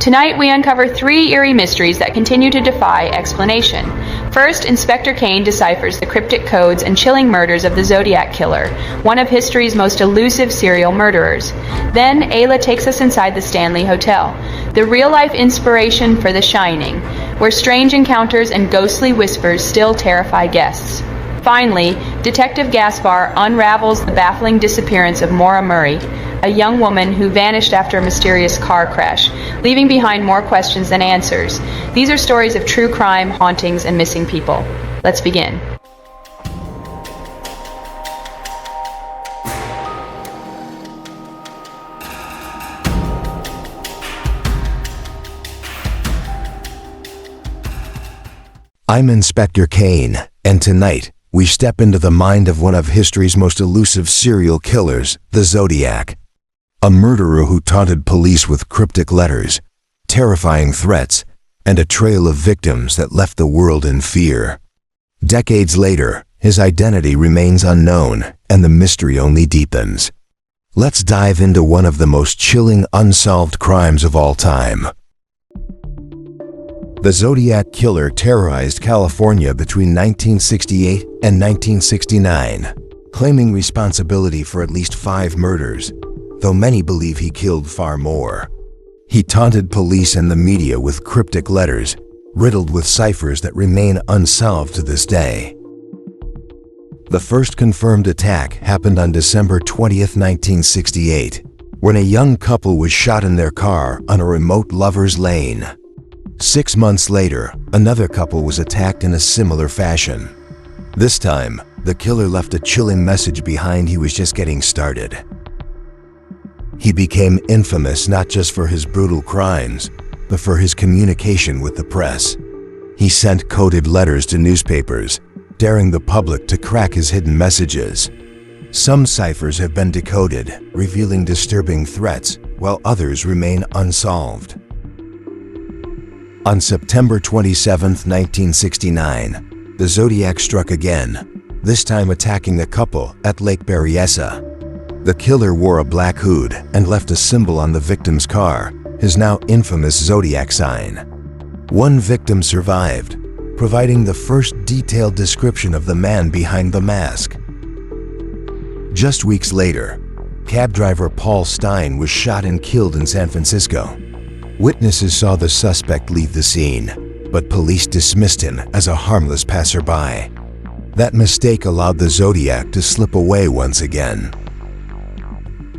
Tonight, we uncover 3 eerie mysteries that continue to defy explanation. First, Inspector Kane deciphers the cryptic codes and chilling murders of the Zodiac Killer, one of history's most elusive serial murderers. Then, Ayla takes us inside the Stanley Hotel, the real-life inspiration for The Shining, where strange encounters and ghostly whispers still terrify guests. Finally, Detective Gaspar unravels the baffling disappearance of Maura Murray, a young woman who vanished after a mysterious car crash, leaving behind more questions than answers. These are stories of true crime, hauntings, and missing people. Let's begin. I'm Inspector Kane, and tonight, we step into the mind of one of history's most elusive serial killers, the Zodiac. A murderer who taunted police with cryptic letters, terrifying threats, and a trail of victims that left the world in fear. Decades later, his identity remains unknown, and the mystery only deepens. Let's dive into one of the most chilling unsolved crimes of all time. The Zodiac Killer terrorized California between 1968 and 1969, claiming responsibility for at least 5 murders, though many believe he killed far more. He taunted police and the media with cryptic letters, riddled with ciphers that remain unsolved to this day. The first confirmed attack happened on December 20, 1968, when a young couple was shot in their car on a remote lover's lane. 6 months later, another couple was attacked in a similar fashion. This time, the killer left a chilling message behind he was just getting started. He became infamous not just for his brutal crimes, but for his communication with the press. He sent coded letters to newspapers, daring the public to crack his hidden messages. Some ciphers have been decoded, revealing disturbing threats, while others remain unsolved. On September 27, 1969, the Zodiac struck again, this time attacking a couple at Lake Berryessa. The killer wore a black hood and left a symbol on the victim's car, his now infamous Zodiac sign. One victim survived, providing the first detailed description of the man behind the mask. Just weeks later, cab driver Paul Stein was shot and killed in San Francisco. Witnesses saw the suspect leave the scene, but police dismissed him as a harmless passerby. That mistake allowed the Zodiac to slip away once again.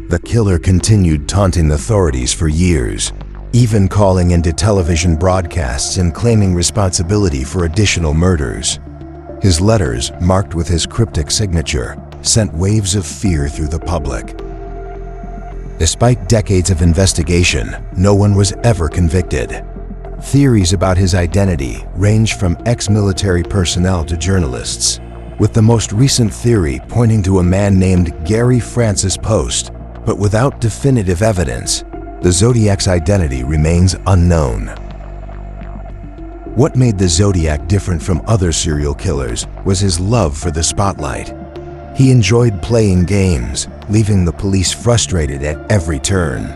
The killer continued taunting authorities for years, even calling into television broadcasts and claiming responsibility for additional murders. His letters, marked with his cryptic signature, sent waves of fear through the public. Despite decades of investigation, no one was ever convicted. Theories about his identity range from ex-military personnel to journalists, with the most recent theory pointing to a man named Gary Francis Post, but without definitive evidence, the Zodiac's identity remains unknown. What made the Zodiac different from other serial killers was his love for the spotlight. He enjoyed playing games, leaving the police frustrated at every turn.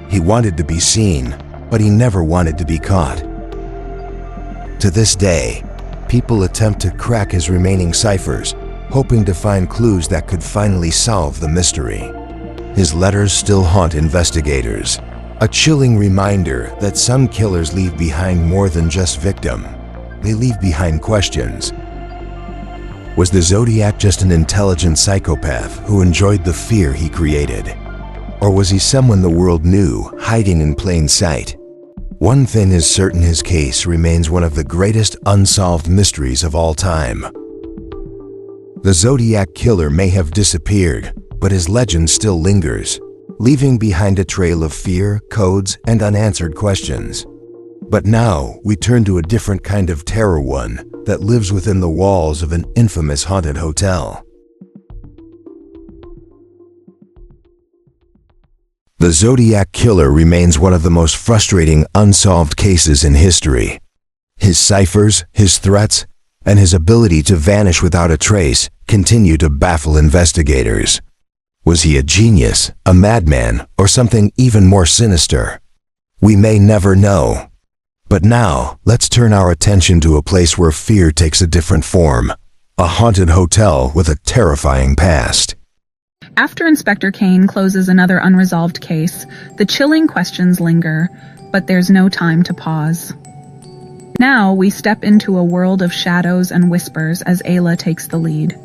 He wanted to be seen, but he never wanted to be caught. To this day, people attempt to crack his remaining ciphers, hoping to find clues that could finally solve the mystery. His letters still haunt investigators, a chilling reminder that some killers leave behind more than just victims. They leave behind questions. Was the Zodiac just an intelligent psychopath who enjoyed the fear he created? Or was he someone the world knew, hiding in plain sight? One thing is certain: his case remains one of the greatest unsolved mysteries of all time. The Zodiac Killer may have disappeared, but his legend still lingers, leaving behind a trail of fear, codes, and unanswered questions. But now, we turn to a different kind of terror, one that lives within the walls of an infamous haunted hotel. The Zodiac Killer remains one of the most frustrating unsolved cases in history. His ciphers, his threats, and his ability to vanish without a trace continue to baffle investigators. Was he a genius, a madman, or something even more sinister? We may never know. But now, let's turn our attention to a place where fear takes a different form. A haunted hotel with a terrifying past. After Inspector Kane closes another unresolved case, the chilling questions linger, but there's no time to pause. Now we step into a world of shadows and whispers as Ayla takes the lead.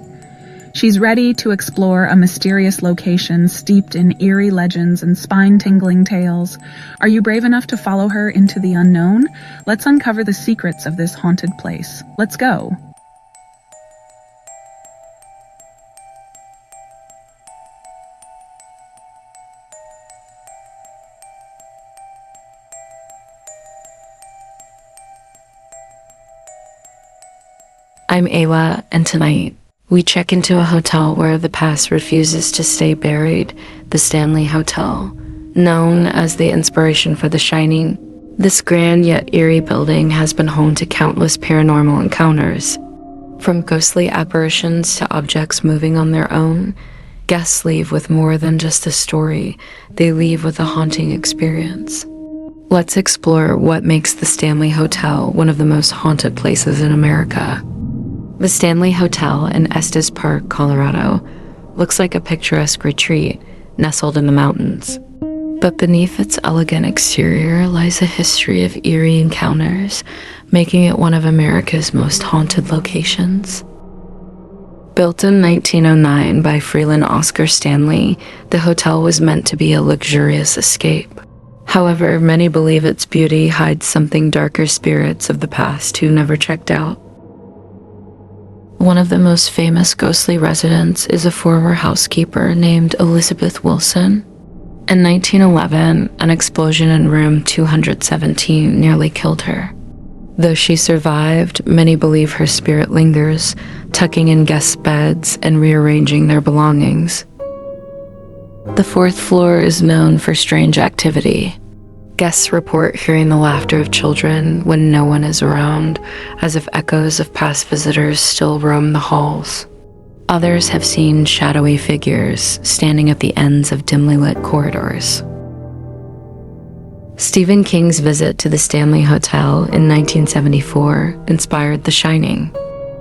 She's ready to explore a mysterious location steeped in eerie legends and spine-tingling tales. Are you brave enough to follow her into the unknown? Let's uncover the secrets of this haunted place. Let's go. I'm Ayla, and tonight, we check into a hotel where the past refuses to stay buried, the Stanley Hotel. Known as the inspiration for The Shining, this grand yet eerie building has been home to countless paranormal encounters. From ghostly apparitions to objects moving on their own, guests leave with more than just a story, they leave with a haunting experience. Let's explore what makes the Stanley Hotel one of the most haunted places in America. The Stanley Hotel in Estes Park, Colorado, looks like a picturesque retreat nestled in the mountains. But beneath its elegant exterior lies a history of eerie encounters, making it one of America's most haunted locations. Built in 1909 by Freeland Oscar Stanley, the hotel was meant to be a luxurious escape. However, many believe its beauty hides something darker spirits of the past who never checked out. One of the most famous ghostly residents is a former housekeeper named Elizabeth Wilson. In 1911, an explosion in room 217 nearly killed her. Though she survived, many believe her spirit lingers, tucking in guests' beds and rearranging their belongings. The fourth floor is known for strange activity. Guests report hearing the laughter of children when no one is around, as if echoes of past visitors still roam the halls. Others have seen shadowy figures standing at the ends of dimly lit corridors. Stephen King's visit to the Stanley Hotel in 1974 inspired The Shining.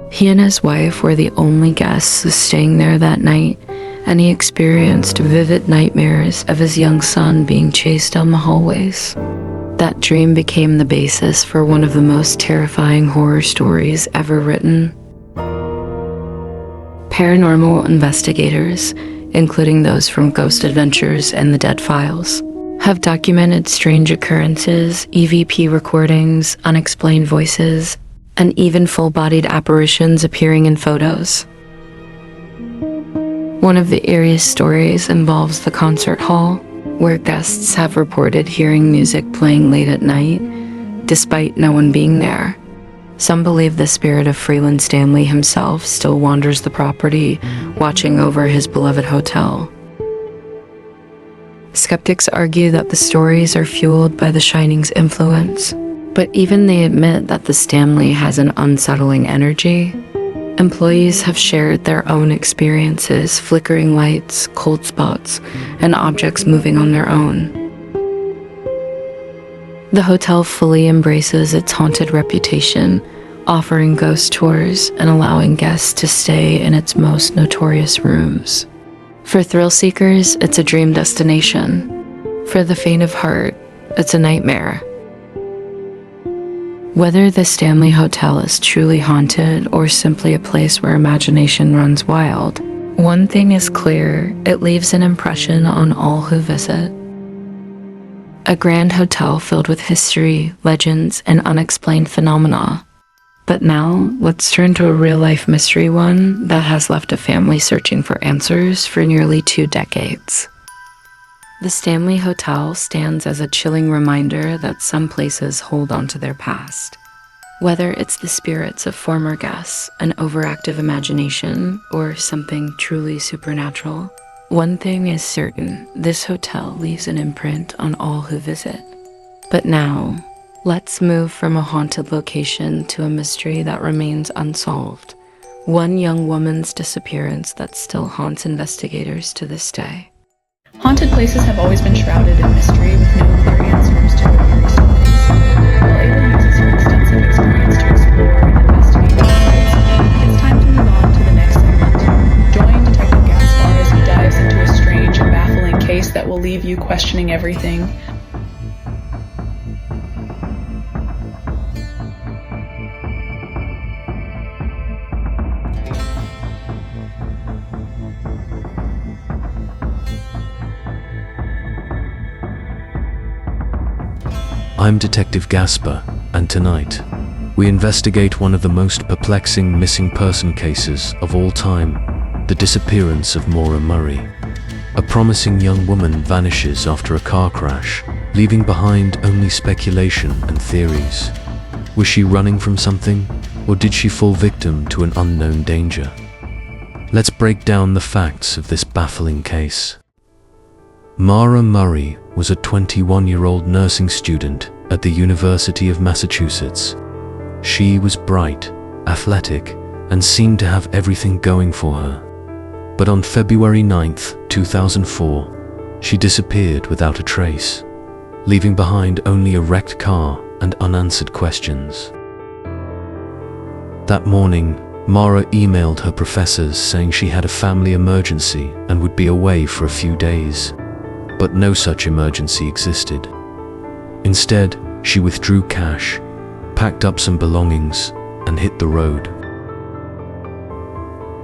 He and his wife were the only guests staying there that night, and he experienced vivid nightmares of his young son being chased down the hallways. That dream became the basis for one of the most terrifying horror stories ever written. Paranormal investigators, including those from Ghost Adventures and the Dead Files, have documented strange occurrences, EVP recordings, unexplained voices, and even full-bodied apparitions appearing in photos. One of the eeriest stories involves the concert hall, where guests have reported hearing music playing late at night, despite no one being there. Some believe the spirit of Freeland Stanley himself still wanders the property, watching over his beloved hotel. Skeptics argue that the stories are fueled by The Shining's influence, but even they admit that the Stanley has an unsettling energy. Employees have shared their own experiences, flickering lights, cold spots, and objects moving on their own. The hotel fully embraces its haunted reputation, offering ghost tours and allowing guests to stay in its most notorious rooms. For thrill seekers, it's a dream destination. For the faint of heart, it's a nightmare. Whether the Stanley Hotel is truly haunted or simply a place where imagination runs wild, one thing is clear: it leaves an impression on all who visit. A grand hotel filled with history, legends, and unexplained phenomena. But now, let's turn to a real-life mystery one that has left a family searching for answers for nearly 2 decades. The Stanley Hotel stands as a chilling reminder that some places hold on to their past. Whether it's the spirits of former guests, an overactive imagination, or something truly supernatural, one thing is certain: this hotel leaves an imprint on all who visit. But now, let's move from a haunted location to a mystery that remains unsolved. One young woman's disappearance that still haunts investigators to this day. Haunted places have always been shrouded in mystery with no clear answers to their explaining everything. I'm Detective Gaspar, and tonight, we investigate one of the most perplexing missing person cases of all time, the disappearance of Maura Murray. A promising young woman vanishes after a car crash, leaving behind only speculation and theories. Was she running from something, or did she fall victim to an unknown danger? Let's break down the facts of this baffling case. Maura Murray was a 21-year-old nursing student at the University of Massachusetts. She was bright, athletic, and seemed to have everything going for her. But on February 9th, 2004, she disappeared without a trace, leaving behind only a wrecked car and unanswered questions. That morning, Maura emailed her professors saying she had a family emergency and would be away for a few days. But no such emergency existed. Instead, she withdrew cash, packed up some belongings, and hit the road.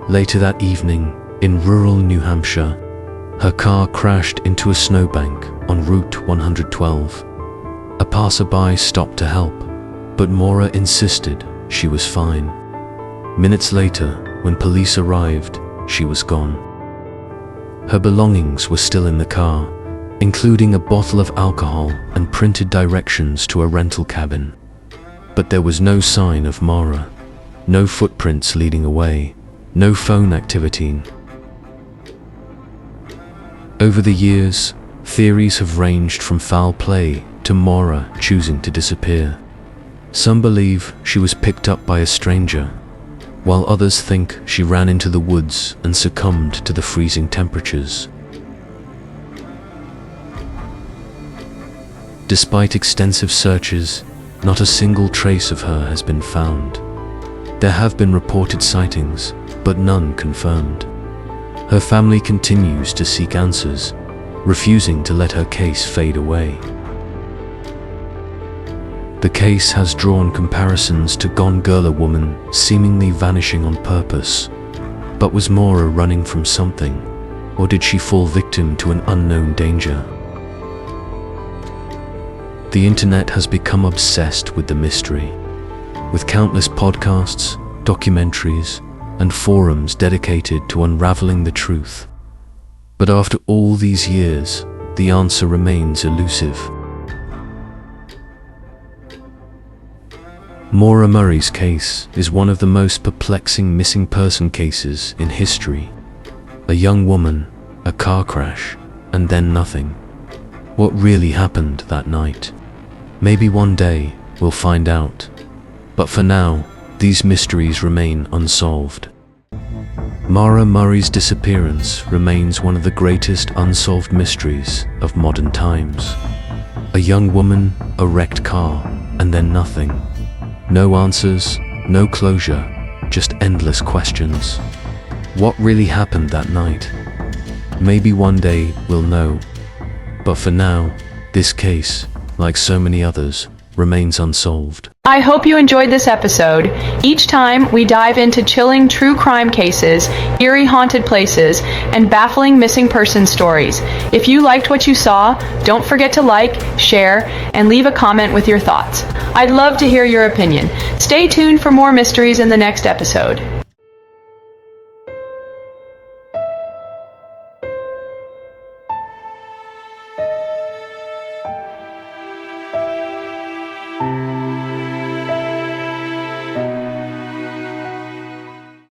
Later that evening, in rural New Hampshire, her car crashed into a snowbank on Route 112. A passerby stopped to help, but Maura insisted she was fine. Minutes later, when police arrived, she was gone. Her belongings were still in the car, including a bottle of alcohol and printed directions to a rental cabin. But there was no sign of Maura, no footprints leading away, no phone activity. Over the years, theories have ranged from foul play to Maura choosing to disappear. Some believe she was picked up by a stranger, while others think she ran into the woods and succumbed to the freezing temperatures. Despite extensive searches, not a single trace of her has been found. There have been reported sightings, but none confirmed. Her family continues to seek answers, refusing to let her case fade away. The case has drawn comparisons to Gone Girl, a woman seemingly vanishing on purpose. But was Maura running from something, or did she fall victim to an unknown danger? The internet has become obsessed with the mystery, with countless podcasts, documentaries, and forums dedicated to unraveling the truth. But after all these years, the answer remains elusive. Maura Murray's case is one of the most perplexing missing person cases in history. A young woman, a car crash, and then nothing. What really happened that night? Maybe one day we'll find out. But for now, these mysteries remain unsolved. Maura Murray's disappearance remains one of the greatest unsolved mysteries of modern times. A young woman, a wrecked car, and then nothing. No answers, no closure, just endless questions. What really happened that night? Maybe one day we'll know. But for now, this case, like so many others, remains unsolved. I hope you enjoyed this episode. Each time, we dive into chilling true crime cases, eerie haunted places, and baffling missing person stories. If you liked what you saw, don't forget to like, share, and leave a comment with your thoughts. I'd love to hear your opinion. Stay tuned for more mysteries in the next episode.